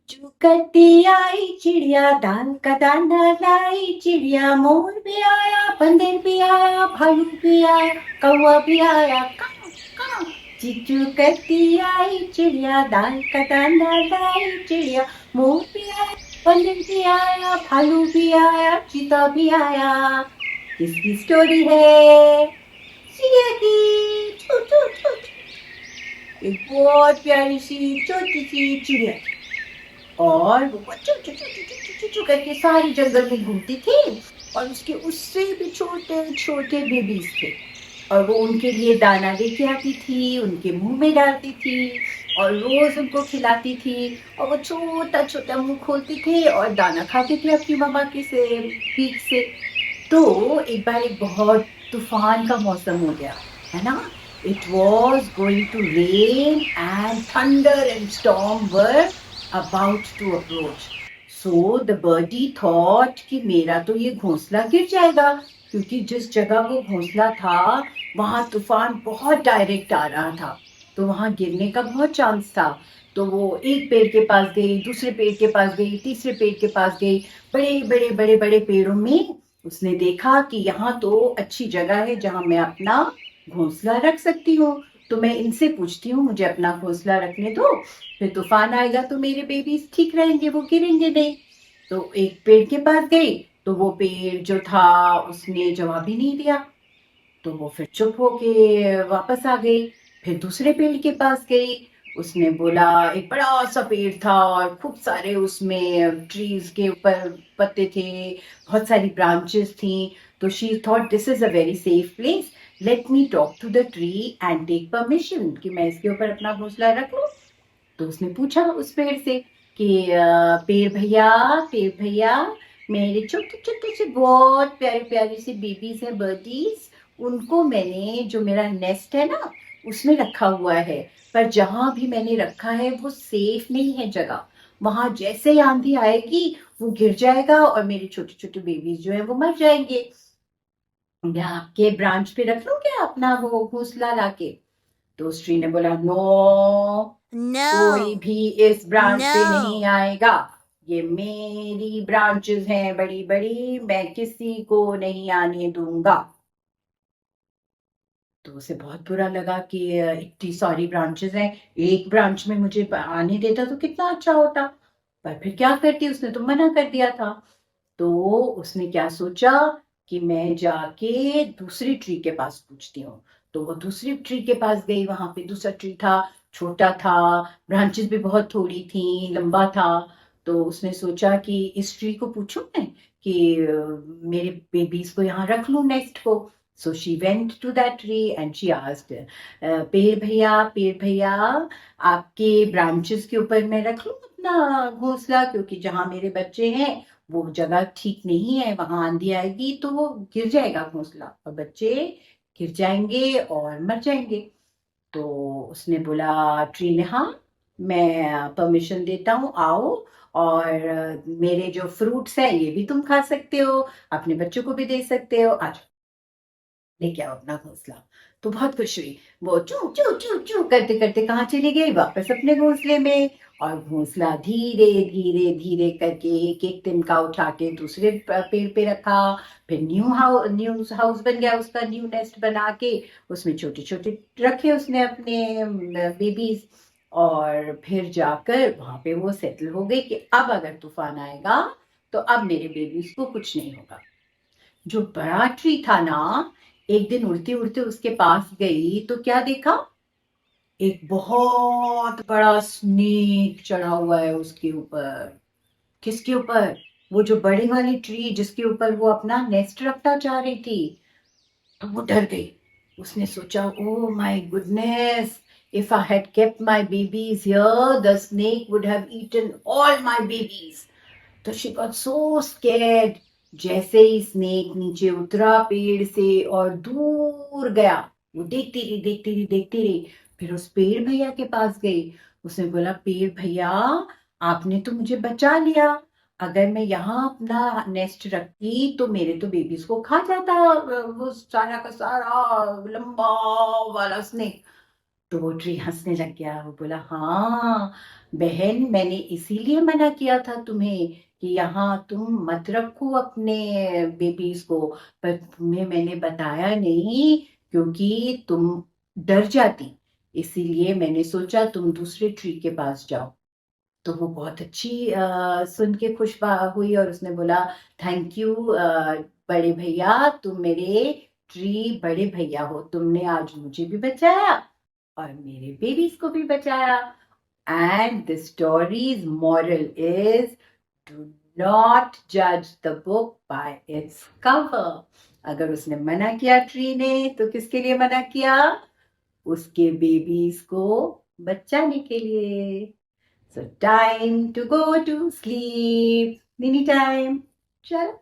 चुकती आई चिड़िया, दान का दाना लाई चिड़िया, मोर भी आया, बंदर भी आया, भालू भी आया, कौवा भी आया, काऊ काऊ। चिचू करती आई चिड़िया, दान का दाना लाई चिड़िया, मोर भी आया, बंदर भी आया, भालू भी आया, चीता भी आया। किसकी स्टोरी है? चिड़िया की। चू चू चू चू। एक बहुत प्यारी सी छोटी सी चिड़िया थी और वो चू चू चू चू चू चू चू करके सारी जंगल में घूमती थी और उसके उससे भी छोटे छोटे बेबीज थे और वो उनके लिए दाना लेके आती थी, उनके मुंह में डालती थी और रोज उनको खिलाती थी और वो छोटा छोटा मुंह खोलते थे और दाना खाते थे अपनी मम्मा के से पीठ से। तो एक बार एक बहुत तूफान का मौसम हो गया, है ना? It was going to rain and thunder and storm were about to approach. So the birdie thought कि मेरा तो ये घोंसला गिर जाएगा, क्योंकि जिस जगह वो घोंसला था वहां तूफान बहुत डायरेक्ट आ रहा था, तो वहां गिरने का बहुत चांस था। तो वो एक पेड़ के पास गई, दूसरे पेड़ के पास गई, तीसरे पेड़ के पास गई। बड़े बड़े बड़े बड़े पेड़ों में उसने देखा कि यहाँ तो अच्छी जगह है जहां मैं अपना घोंसला रख सकती हूँ। तो मैं इनसे पूछती हूँ, मुझे अपना घोंसला रखने दो, फिर तूफान आएगा तो मेरे बेबीज ठीक रहेंगे, वो गिरेंगे नहीं। तो एक पेड़ के पास गई तो वो पेड़ जो था उसने जवाब ही नहीं दिया, तो वो फिर चुप होके वापस आ गई। फिर दूसरे पेड़ के पास गई, उसने बोला, एक बड़ा सा पेड़ था और खूब सारे उसमें ट्रीज के ऊपर पत्ते थे, बहुत सारी ब्रांचेस थी। तो she thought this is a very safe place, let me talk to the tree and take permission कि मैं इसके ऊपर अपना घोंसला रख लूं। तो उसने पूछा उस पेड़ से कि पेड़ भैया, मेरे छोटे छोटे से बहुत प्यारे प्यारे से बेबीज हैं, बर्डीज, उनको मैंने जो मेरा नेस्ट है ना उसमें रखा हुआ है, पर जहां भी मैंने रखा है वो सेफ नहीं है जगह, वहां जैसे ही आंधी आएगी वो गिर जाएगा और मेरे छोटे छोटे बेबीज जो है वो मर जाएंगे। मैं आपके ब्रांच पे रख लूं क्या अपना वो घोंसला लाके? तो श्री ने बोला, नो, कोई No. भी इस ब्रांच पे नहीं No. आएगा, ये मेरी ब्रांचेस हैं बड़ी बड़ी, मैं किसी को नहीं आने दूंगा। तो उसे बहुत बुरा लगा कि इतनी सारी ब्रांचेस हैं, एक ब्रांच में मुझे आने देता तो कितना अच्छा होता, पर फिर क्या करती, उसने तो मना कर दिया था। तो उसने क्या सोचा कि मैं जाके दूसरी ट्री के पास पूछती हूँ। तो वो दूसरी ट्री के पास गई, वहां पे दूसरा ट्री था, छोटा था, ब्रांचेस भी बहुत थोड़ी थी, लंबा था। तो उसने सोचा कि इस ट्री को पूछूं मैं कि मेरे बेबीज को यहाँ रख लूं, नेक्स्ट को। So she went to that tree and she asked, पेड़ भैया, आपके ब्रांचेस के ऊपर मैं रख लूं अपना घोंसला, क्योंकि जहां मेरे बच्चे हैं वो जगह ठीक नहीं है, वहां आंधी आएगी तो वो गिर जाएगा घोंसला और बच्चे गिर जाएंगे और मर जाएंगे। तो उसने बोला, ट्री ने, हाँ, मैं परमिशन देता हूँ, आओ, और मेरे जो फ्रूट्स हैं ये भी तुम खा सकते हो, अपने बच्चों को भी दे सकते हो, आज लेके आओ अपना घोंसला। तो बहुत खुश हुई, वो चू चू चू चू करते करते कहाँ चली गई, वापस अपने घोंसले में। और घोंसला धीरे धीरे धीरे करके एक एक तिनका उठा के दूसरे पेड़ पे रखा। फिर न्यू हाउस बन गया उसका, न्यू नेस्ट बना के उसमें छोटे छोटे रखे उसने अपने बेबीज। और फिर जाकर वहां पे वो सेटल हो गई कि अब अगर तूफान आएगा तो अब मेरे बेबीज को कुछ नहीं होगा। जो बड़ा ट्री था ना, एक दिन उड़ते उड़ते उसके पास गई तो क्या देखा, एक बहुत बड़ा स्नेक चढ़ा हुआ है उसके ऊपर। किसके ऊपर? वो जो बड़ी वाली ट्री जिसके ऊपर वो अपना नेस्ट रखना चाह रही थी। तो वो डर गई, उसने सोचा, oh my goodness, if I had kept my babies here, the snake would have eaten all my babies. तो शी गॉट सो स्कैर्ड। जैसे ही स्नेक नीचे उतरा पेड़ से और दूर गया, वो देखती रही। फिर उस पेड़ भैया के पास गई, उसने बोला, पेड़ भैया, आपने तो मुझे बचा लिया, अगर मैं यहाँ अपना नेस्ट रखती तो मेरे तो बेबीज को खा जाता वो सारा का सारा लंबा वाला स्नेक। तो वो ट्री हंसने लग गया। वो बोला, हाँ बहन, मैंने इसीलिए मना किया था तुम्हें कि यहाँ तुम मत रखो अपने बेबीज को, पर तुम्हें मैंने बताया नहीं क्योंकि तुम डर जाती, इसीलिए मैंने सोचा तुम दूसरे ट्री के पास जाओ। तो वो बहुत अच्छी सुन के खुश हुई और उसने बोला, थैंक यू बड़े भैया, तुम मेरे ट्री बड़े भैया हो, तुमने आज मुझे भी बचाया और मेरे बेबीज को भी बचाया। And the story's moral is, do not जज the book by its cover. अगर उसने मना किया ट्री ने, तो किसके लिए मना किया? उसके बेबीज को बचाने के लिए। So time to go to sleep. Nini time. चल